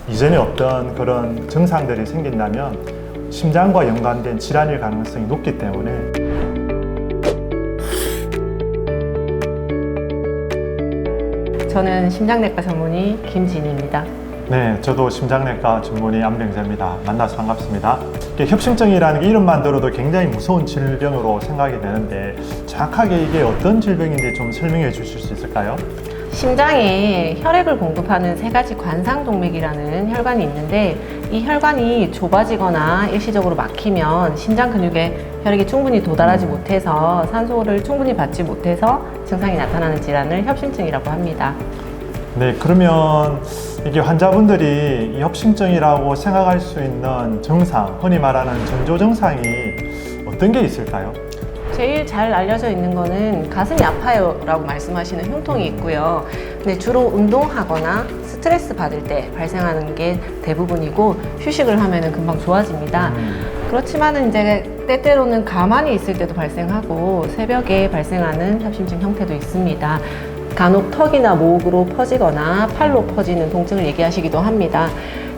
이전에 없던 그런 증상들이 생긴다면 심장과 연관된 질환일 가능성이 높기 때문에 저는 심장내과 전문의 김진희입니다. 네, 저도 심장내과 전문의 안병재입니다. 만나서 반갑습니다. 협심증이라는 게 이름만 들어도 굉장히 무서운 질병으로 생각이 되는데 정확하게 이게 어떤 질병인지 좀 설명해 주실 수 있을까요? 심장에 혈액을 공급하는 세 가지 관상동맥이라는 혈관이 있는데 이 혈관이 좁아지거나 일시적으로 막히면 심장 근육에 혈액이 충분히 도달하지 못해서 산소를 충분히 받지 못해서 증상이 나타나는 질환을 협심증이라고 합니다. 네, 그러면 이게 환자분들이 이 협심증이라고 생각할 수 있는 증상, 흔히 말하는 전조 증상이 어떤 게 있을까요? 제일 잘 알려져 있는 거는 가슴이 아파요 라고 말씀하시는 흉통이 있고요. 근데 주로 운동하거나 스트레스 받을 때 발생하는 게 대부분이고 휴식을 하면은 금방 좋아집니다. 그렇지만은 이제 때때로는 가만히 있을 때도 발생하고 새벽에 발생하는 협심증 형태도 있습니다. 간혹 턱이나 목으로 퍼지거나 팔로 퍼지는 통증을 얘기하시기도 합니다.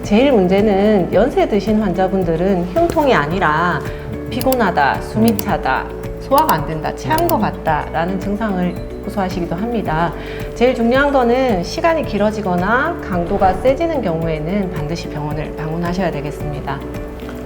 제일 문제는 연세 드신 환자분들은 흉통이 아니라 피곤하다, 숨이 차다, 소화가 안 된다, 체한 것 같다 라는 증상을 호소하시기도 합니다. 제일 중요한 거는 시간이 길어지거나 강도가 세지는 경우에는 반드시 병원을 방문하셔야 되겠습니다.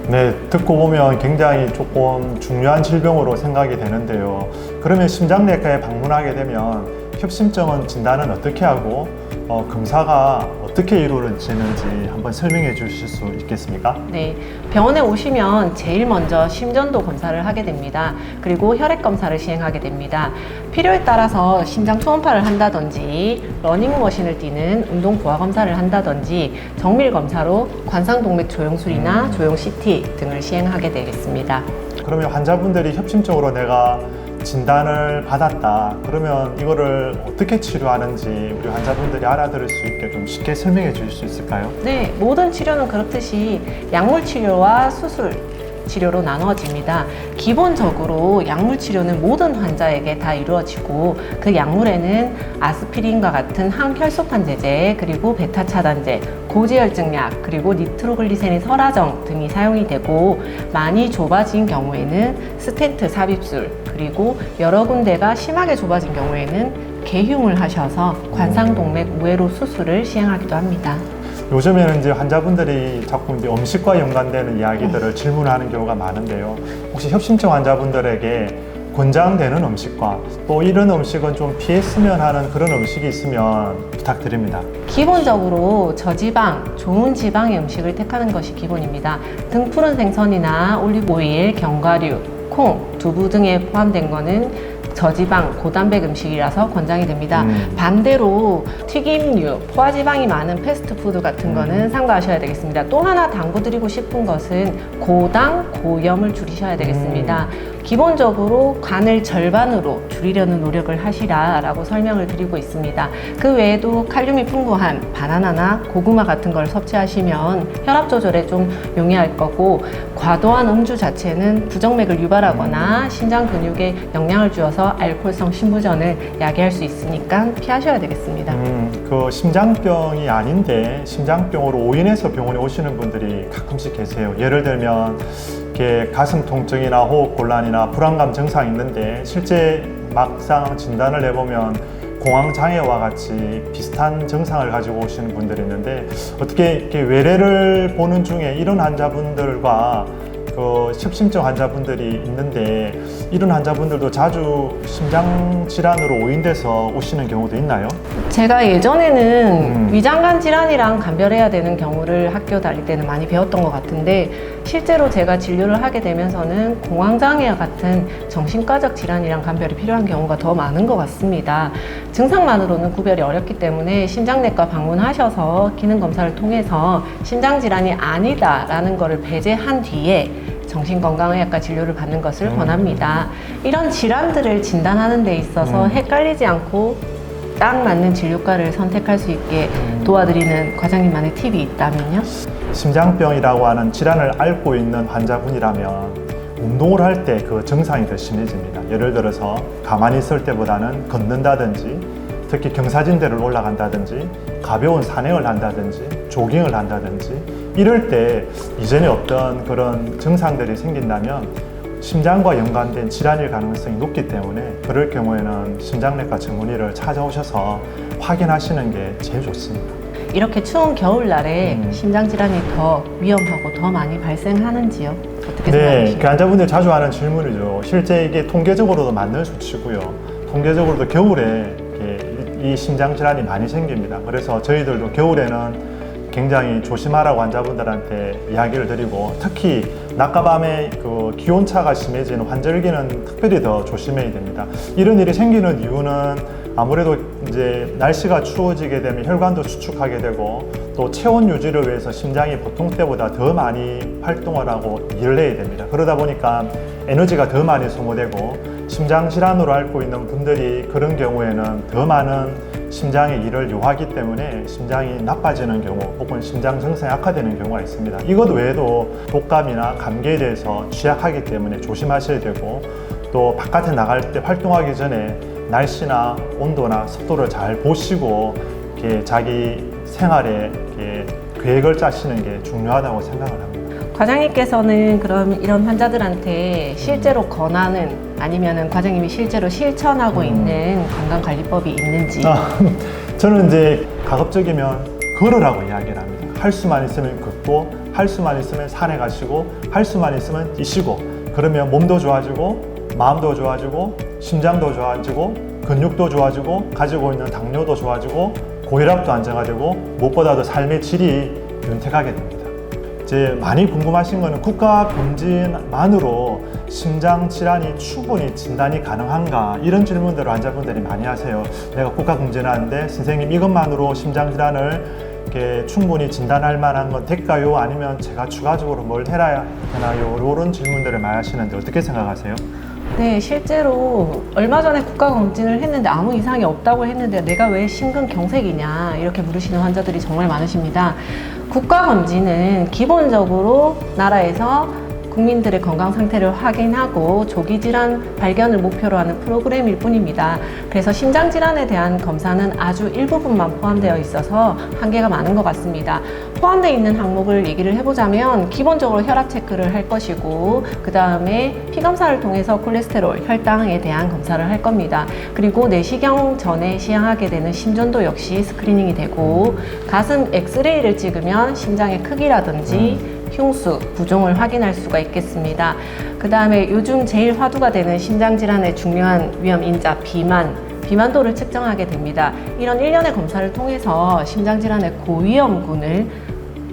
네, 듣고 보면 굉장히 조금 중요한 질병으로 생각이 되는데요. 그러면 심장내과에 방문하게 되면 협심증은 진단은 어떻게 하고 검사가 어떻게 이루어지는지 한번 설명해 주실 수 있겠습니까? 네, 병원에 오시면 제일 먼저 심전도 검사를 하게 됩니다. 그리고 혈액 검사를 시행하게 됩니다. 필요에 따라서 심장 초음파를 한다든지 러닝머신을 뛰는 운동 부하 검사를 한다든지 정밀 검사로 관상동맥 조영술이나 조영 CT 등을 시행하게 되겠습니다. 그러면 환자분들이 협심증으로 내가 진단을 받았다. 그러면 이거를 어떻게 치료하는지 우리 환자분들이 알아들을 수 있게 좀 쉽게 설명해 주실 수 있을까요? 네, 모든 치료는 그렇듯이 약물 치료와 수술 치료로 나누어집니다. 기본적으로 약물 치료는 모든 환자에게 다 이루어지고 그 약물에는 아스피린과 같은 항혈소판 제제, 그리고 베타 차단제, 고지혈증약, 그리고 니트로글리세린 설화정 등이 사용이 되고 많이 좁아진 경우에는 스텐트 삽입술, 그리고 여러 군데가 심하게 좁아진 경우에는 개흉을 하셔서 관상동맥 우회로 수술을 시행하기도 합니다. 요즘에는 이제 환자분들이 자꾸 이제 음식과 연관되는 이야기들을 질문하는 경우가 많은데요. 혹시 협심증 환자분들에게 권장되는 음식과 또 이런 음식은 좀 피했으면 하는 그런 음식이 있으면 부탁드립니다. 기본적으로 저지방, 좋은 지방의 음식을 택하는 것이 기본입니다. 등푸른 생선이나 올리브오일, 견과류, 콩, 두부 등에 포함된 거는 저지방, 고단백 음식이라서 권장이 됩니다. 반대로 튀김류, 포화지방이 많은 패스트푸드 같은 거는 삼가하셔야 되겠습니다. 또 하나 당부드리고 싶은 것은 고당, 고염을 줄이셔야 되겠습니다. 기본적으로 간을 절반으로 줄이려는 노력을 하시라라고 설명을 드리고 있습니다. 그 외에도 칼륨이 풍부한 바나나나 고구마 같은 걸 섭취하시면 혈압 조절에 좀 용이할 거고, 과도한 음주 자체는 부정맥을 유발하거나 심장 근육에 영향을 주어서 알코올성 심부전을 야기할 수 있으니까 피하셔야 되겠습니다. 그 심장병이 아닌데 심장병으로 오인해서 병원에 오시는 분들이 가끔씩 계세요. 예를 들면 이렇게 가슴 통증이나 호흡 곤란이나 불안감 증상이 있는데 실제 막상 진단을 해보면 공황 장애와 같이 비슷한 증상을 가지고 오시는 분들이 있는데 어떻게 이렇게 외래를 보는 중에 이런 환자분들과 그 협심증 환자분들이 있는데 이런 환자분들도 자주 심장 질환으로 오인돼서 오시는 경우도 있나요? 제가 예전에는 위장관 질환이랑 감별해야 되는 경우를 학교 다닐 때는 많이 배웠던 것 같은데 실제로 제가 진료를 하게 되면서는 공황장애와 같은 정신과적 질환이랑 감별이 필요한 경우가 더 많은 것 같습니다. 증상만으로는 구별이 어렵기 때문에 심장내과 방문하셔서 기능검사를 통해서 심장질환이 아니다라는 것을 배제한 뒤에 정신건강의학과 진료를 받는 것을 권합니다. 이런 질환들을 진단하는 데 있어서 헷갈리지 않고 딱 맞는 진료과를 선택할 수 있게 도와드리는 과장님만의 팁이 있다면요? 심장병이라고 하는 질환을 앓고 있는 환자분이라면 운동을 할 때 그 증상이 더 심해집니다. 예를 들어서 가만히 있을 때보다는 걷는다든지 특히 경사진대를 올라간다든지 가벼운 산행을 한다든지 조깅을 한다든지 이럴 때 이전에 어떤 그런 증상들이 생긴다면 심장과 연관된 질환일 가능성이 높기 때문에 그럴 경우에는 심장내과 전문의를 찾아오셔서 확인하시는 게 제일 좋습니다. 이렇게 추운 겨울날에 심장질환이 더 위험하고 더 많이 발생하는지요? 어떻게 네, 생각하십니까? 그 환자분들이 자주 하는 질문이죠. 실제 이게 통계적으로도 맞는 수치고요. 통계적으로도 겨울에 이 심장질환이 많이 생깁니다. 그래서 저희들도 겨울에는 굉장히 조심하라고 환자분들한테 이야기를 드리고 특히 낮과 밤에 그 기온차가 심해지는 환절기는 특별히 더 조심해야 됩니다. 이런 일이 생기는 이유는 아무래도 이제 날씨가 추워지게 되면 혈관도 수축하게 되고 또 체온 유지를 위해서 심장이 보통 때보다 더 많이 활동을 하고 일을 해야 됩니다. 그러다 보니까 에너지가 더 많이 소모되고 심장 질환으로 앓고 있는 분들이 그런 경우에는 더 많은 심장의 일을 요하기 때문에 심장이 나빠지는 경우 혹은 심장 증상이 악화되는 경우가 있습니다. 이것 외에도 독감이나 감기에 대해서 취약하기 때문에 조심하셔야 되고 또 바깥에 나갈 때 활동하기 전에 날씨나 온도나 습도를 잘 보시고 이렇게 자기 생활에 이렇게 계획을 짜시는 게 중요하다고 생각을 합니다. 과장님께서는 그럼 이런 환자들한테 실제로 권하는 아니면은 과장님이 실제로 실천하고 있는 건강관리법이 있는지? 저는 이제 가급적이면 걸으라고 이야기를 합니다. 할 수만 있으면 걷고, 할 수만 있으면 산에 가시고, 할 수만 있으면 뛰시고, 그러면 몸도 좋아지고, 마음도 좋아지고, 심장도 좋아지고, 근육도 좋아지고, 가지고 있는 당뇨도 좋아지고, 고혈압도 안정화되고, 무엇보다도 삶의 질이 윤택하게 됩니다. 이제 많이 궁금하신 거는 국가 검진만으로 심장 질환이 충분히 진단이 가능한가 이런 질문들을 환자분들이 많이 하세요. 내가 국가 검진하는데 선생님 이것만으로 심장 질환을 이렇게 충분히 진단할 만한 건 될까요? 아니면 제가 추가적으로 뭘 해야 되나요? 이런 질문들을 많이 하시는데 어떻게 생각하세요? 네, 실제로 얼마 전에 국가검진을 했는데 아무 이상이 없다고 했는데 내가 왜 심근경색이냐 이렇게 물으시는 환자들이 정말 많으십니다. 국가검진은 기본적으로 나라에서 국민들의 건강 상태를 확인하고 조기 질환 발견을 목표로 하는 프로그램일 뿐입니다. 그래서 심장 질환에 대한 검사는 아주 일부분만 포함되어 있어서 한계가 많은 것 같습니다. 포함되어 있는 항목을 얘기를 해보자면 기본적으로 혈압 체크를 할 것이고 그 다음에 피 검사를 통해서 콜레스테롤, 혈당에 대한 검사를 할 겁니다. 그리고 내시경 전에 시행하게 되는 심전도 역시 스크리닝이 되고 가슴 엑스레이를 찍으면 심장의 크기라든지 흉수, 부종을 확인할 수가 있겠습니다. 그 다음에 요즘 제일 화두가 되는 심장질환의 중요한 위험인자 비만도를 측정하게 됩니다. 이런 일련의 검사를 통해서 심장질환의 고위험군을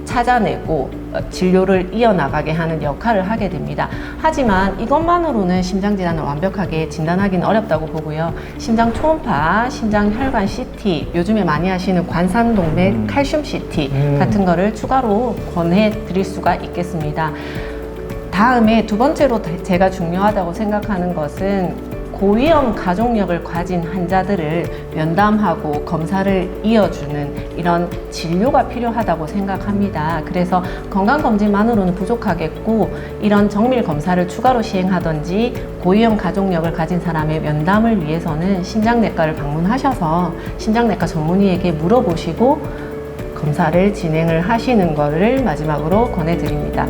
찾아내고 진료를 이어나가게 하는 역할을 하게 됩니다. 하지만 이것만으로는 심장질환을 완벽하게 진단하기는 어렵다고 보고요. 심장 초음파, 심장 혈관 CT, 요즘에 많이 하시는 관상동맥 칼슘 CT 같은 거를 추가로 권해드릴 수가 있겠습니다. 다음에 두 번째로 제가 중요하다고 생각하는 것은 고위험 가족력을 가진 환자들을 면담하고 검사를 이어주는 이런 진료가 필요하다고 생각합니다. 그래서 건강검진만으로는 부족하겠고 이런 정밀 검사를 추가로 시행하든지 고위험 가족력을 가진 사람의 면담을 위해서는 심장내과를 방문하셔서 심장내과 전문의에게 물어보시고 검사를 진행을 하시는 것을 마지막으로 권해드립니다.